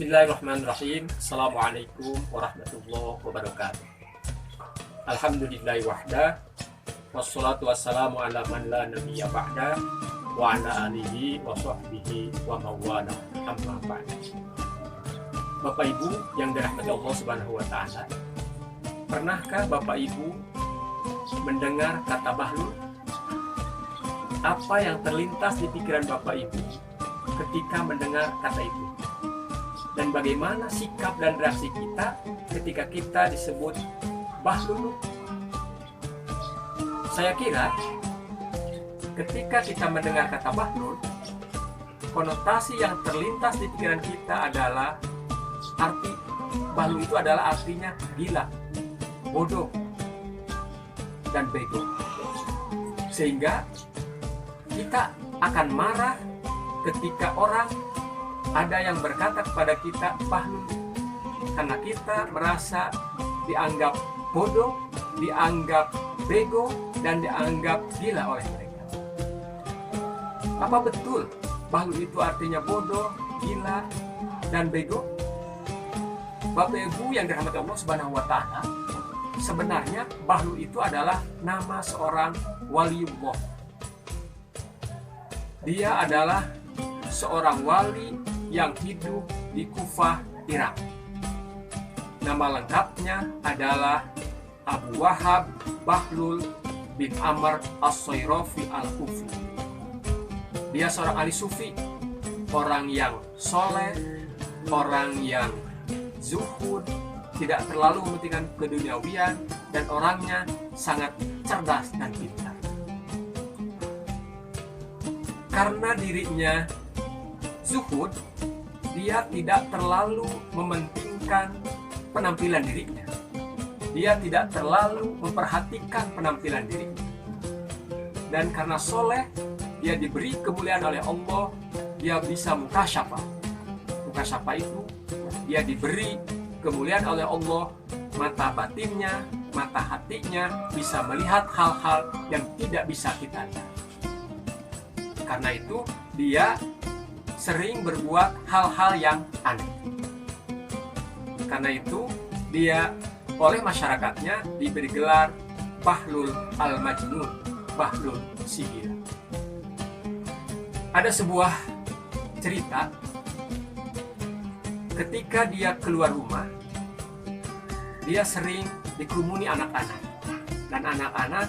Bismillahirrahmanirrahim. Assalamualaikum warahmatullahi wabarakatuh. Alhamdulillahi wahda, wassalatu wassalamu ala man la nabiyya ba'da, wa ala alihi wa sahbihi wa mawala, amma ba'd. Bapak Ibu yang dirahmati Allah Subhanahu wa Ta'ala, pernahkah Bapak Ibu mendengar kata bahlul? Apa yang terlintas di pikiran Bapak Ibu ketika mendengar kata itu? Dan bagaimana sikap dan reaksi kita ketika kita disebut bahlul? Saya kira ketika kita mendengar kata bahlul, konotasi yang terlintas di pikiran kita adalah arti bahlul itu adalah artinya gila, bodoh, dan bego. Sehingga kita akan marah ketika orang ada yang berkata kepada kita bahlul, karena kita merasa dianggap bodoh, dianggap bego, dan dianggap gila oleh mereka. Apa betul bahlul itu artinya bodoh, gila, dan bego? Bapak Ibu yang dirahmati Allah Subhanahu wa Ta'ala, sebenarnya bahlul itu adalah nama seorang waliullah. Dia adalah seorang wali yang hidup di Kufah, Irak. Nama lengkapnya adalah Abu Wahab Bahlul bin Amr As-Sayrafi Al-Kufi. Dia seorang ahli sufi, orang yang soleh, orang yang zuhud, tidak terlalu mementingkan keduniawian, dan orangnya sangat cerdas dan pintar. Karena dirinya zuhud, dia tidak terlalu mementingkan penampilan dirinya. Dia tidak terlalu memperhatikan penampilan dirinya. Dan karena soleh, dia diberi kemuliaan oleh Allah, dia bisa mukasyafah. Mukasyafah itu, dia diberi kemuliaan oleh Allah, mata batinnya, mata hatinya bisa melihat hal-hal yang tidak bisa kita lihat. Karena itu, dia sering berbuat hal-hal yang aneh. Karena itu, dia oleh masyarakatnya diberi gelar Bahlul Al-Majnun, Bahlul si gila. Ada sebuah cerita ketika dia keluar rumah, dia sering dikerumuni anak-anak, dan anak-anak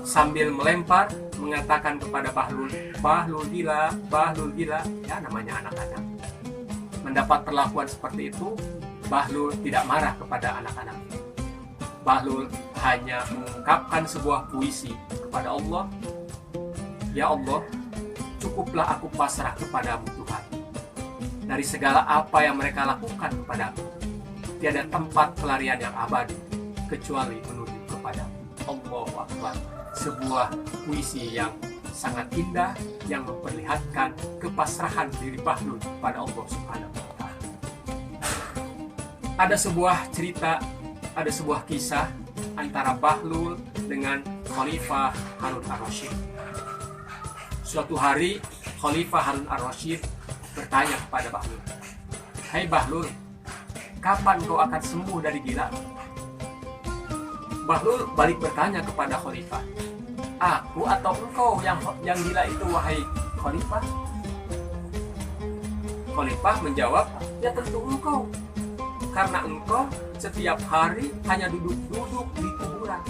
sambil melempar mengatakan kepada Bahlul, Bahlul gila, Bahlul gila. Ya, namanya anak-anak. Mendapat perlakuan seperti itu, Bahlul tidak marah kepada anak-anak. Bahlul hanya mengungkapkan sebuah puisi kepada Allah. Ya Allah, cukuplah aku pasrah kepadamu Tuhan. Dari segala apa yang mereka lakukan kepadaku, tiada tempat pelarian yang abadi kecuali menuju kepadamu. Allahu Akbar. Sebuah puisi yang sangat indah yang memperlihatkan kepasrahan diri Bahlul pada Allah Subhanahu wa Ta'ala. Ada sebuah cerita, ada sebuah kisah antara Bahlul dengan Khalifah Harun Ar-Rasyid. Suatu hari Khalifah Harun Ar-Rasyid bertanya kepada Bahlul, "Hai Bahlul, kapan kau akan sembuh dari gila?" Bahlul balik bertanya kepada Khalifah, "Aku atau engkau yang gila itu, wahai Khalifah?" Khalifah menjawab, "Ya tentu engkau, karena engkau setiap hari hanya duduk-duduk di kuburan."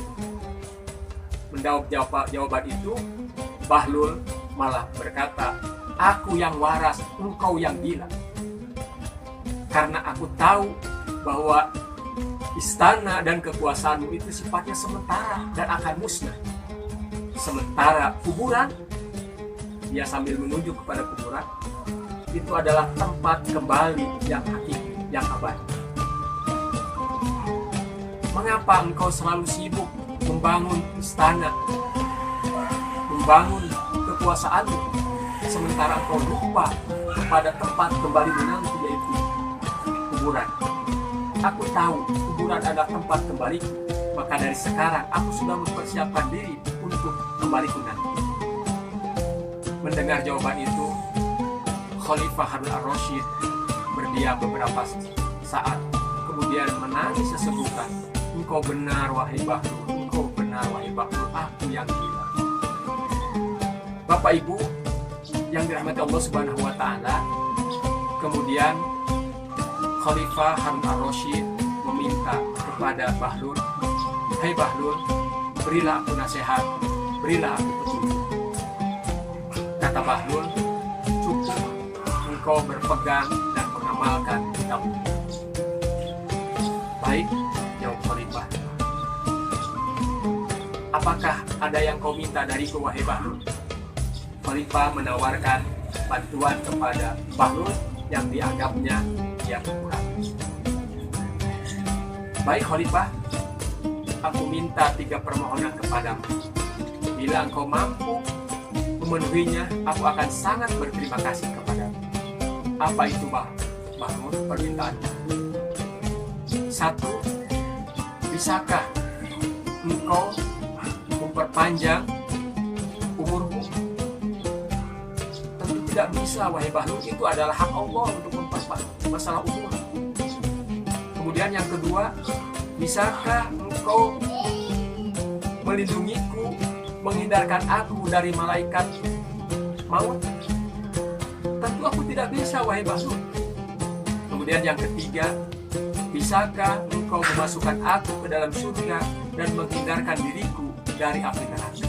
Menjawab jawaban itu, Bahlul malah berkata, "Aku yang waras, engkau yang gila. Karena aku tahu bahwa istana dan kekuasaanmu itu sifatnya sementara dan akan musnah. Sementara kuburan," dia sambil menunjuk kepada kuburan, "itu adalah tempat kembali yang hakiki, yang abadi. Mengapa engkau selalu sibuk membangun istana, membangun kekuasaanmu, sementara engkau lupa kepada tempat kembali nanti, yaitu kuburan? Aku tahu kuburan adalah tempat kembaliku, maka dari sekarang aku sudah mempersiapkan diri untuk kembaliku nanti." Mendengar jawaban itu, Khalifah Harun Ar-Rasyid terdiam beberapa saat, kemudian menangis sesenggukan. Engkau benar wahai Bahlul, engkau benar wahai Bahlul, aku yang gila. Bapak Ibu yang dirahmati Allah Subhanahu wa taala, kemudian Khalifah Harun ar-Rasyid meminta kepada Bahlul, "Hai Bahlul, berilah aku nasihat, berilah aku petunjuk." Kata Bahlul, "Cukup engkau berpegang dan mengamalkan kitab." Baik, jawab Khalifah. "Apakah ada yang kau minta dariku wahai Bahlul?" Khalifah menawarkan bantuan kepada Bahlul yang dianggapnya dia kurang. "Baik Khalifah, aku minta 3 permohonan kepadamu. Bila engkau mampu memenuhinya, aku akan sangat berterima kasih kepadamu." "Apa itu Bahlul permintaanmu?" "1. Bisakah engkau memperpanjang umurmu?" "Tentu tidak bisa wahai Bahlul, itu adalah hak Allah untuk memperpanjang masalah umur." Kemudian yang kedua, "Bisakah engkau melindungiku, menghindarkan aku dari malaikat maut?" "Tentu aku tidak bisa wahai Bahlul." Kemudian yang ketiga, "Bisakah engkau memasukkan aku ke dalam surga dan menghindarkan diriku dari api neraka?"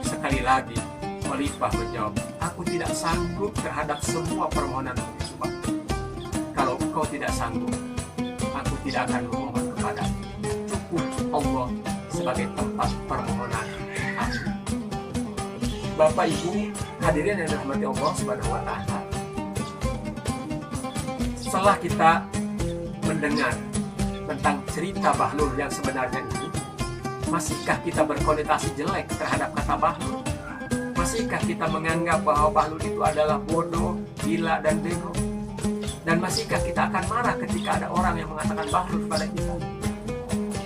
Sekali lagi Khalifah menjawab, "Aku tidak sanggup terhadap semua permohonanmu itu, Pak. Kalau engkau tidak sanggup, aku tidak akan memohon kepadamu. Cukup Allah sebagai tempat permohonan aku." Bapak Ibu hadirin yang dirahmati Allah Subhanahu wa taala, setelah kita mendengar tentang cerita Bahlul yang sebenarnya ini, masihkah kita berkonotasi jelek terhadap kata Bahlul? Masihkah kita menganggap bahwa Bahlul itu adalah bodoh, gila, dan bego? Dan masihkah kita akan marah ketika ada orang yang mengatakan Bahlul kepada kita?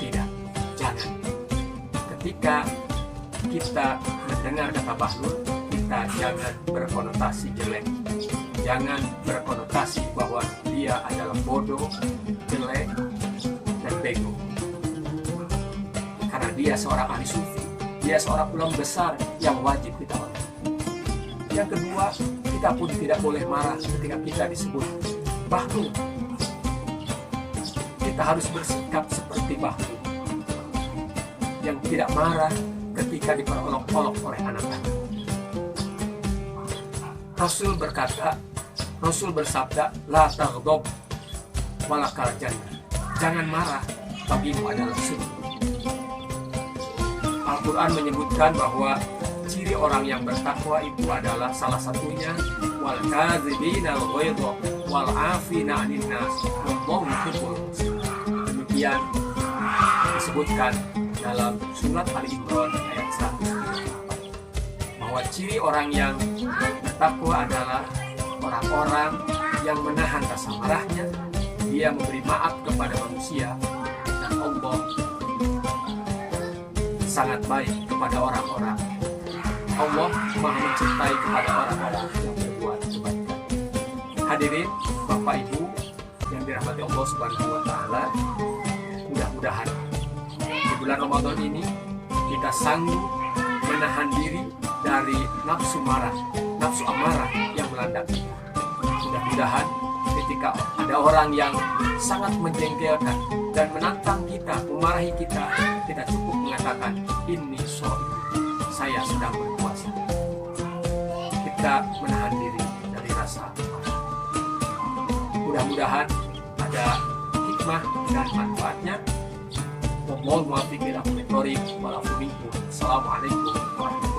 Tidak, jangan. Ketika kita mendengar kata Bahlul, kita jangan berkonotasi jelek. Jangan berkonotasi bahwa dia adalah bodoh, jelek, dan bego. Karena dia seorang ahli sufi, dia seorang ulama besar yang wajib kita hormati. Yang kedua, kita pun tidak boleh marah ketika kita disebut Bahlul. Kita harus bersikap seperti Bahlul, yang tidak marah ketika diperolok-olok oleh anak-anak. Rasul bersabda, "La taghdab walakal jannah." Jangan marah, bagimu adalah surga. Al-Quran menyebutkan bahwa ciri orang yang bertakwa itu adalah salah satunya wal kadzibina al-ghaidha wal 'afina 'anil nas wallahu yuhibbul muhsinin. Demikian disebutkan dalam surat Ali Imran ayat 104 bahwa ciri orang yang bertakwa adalah orang-orang yang menahan rasa marahnya, dia memberi maaf kepada manusia, dan Allah sangat baik kepada orang-orang. Allah Maha mencintai kepada orang-orang yang berbuat kebaikan. Hadirin Bapak Ibu yang dirahmati Allah Subhanahu wa taala, mudah-mudahan di bulan Ramadan ini kita sanggup menahan diri dari nafsu marah, nafsu amarah yang melanda kita. Mudah-mudahan ketika ada orang yang sangat menjengkelkan dan menantang kita, memarahi kita, kita cukup mengatakan, "Inni shaim," saya sedang berpuasa. Kita menahan diri dari rasa marah. Mudah-mudahan ada hikmah dan manfaatnya. Wallahu muwaffiq ila aqwamit thoriq. Assalamualaikum warahmatullahi wabarakatuh.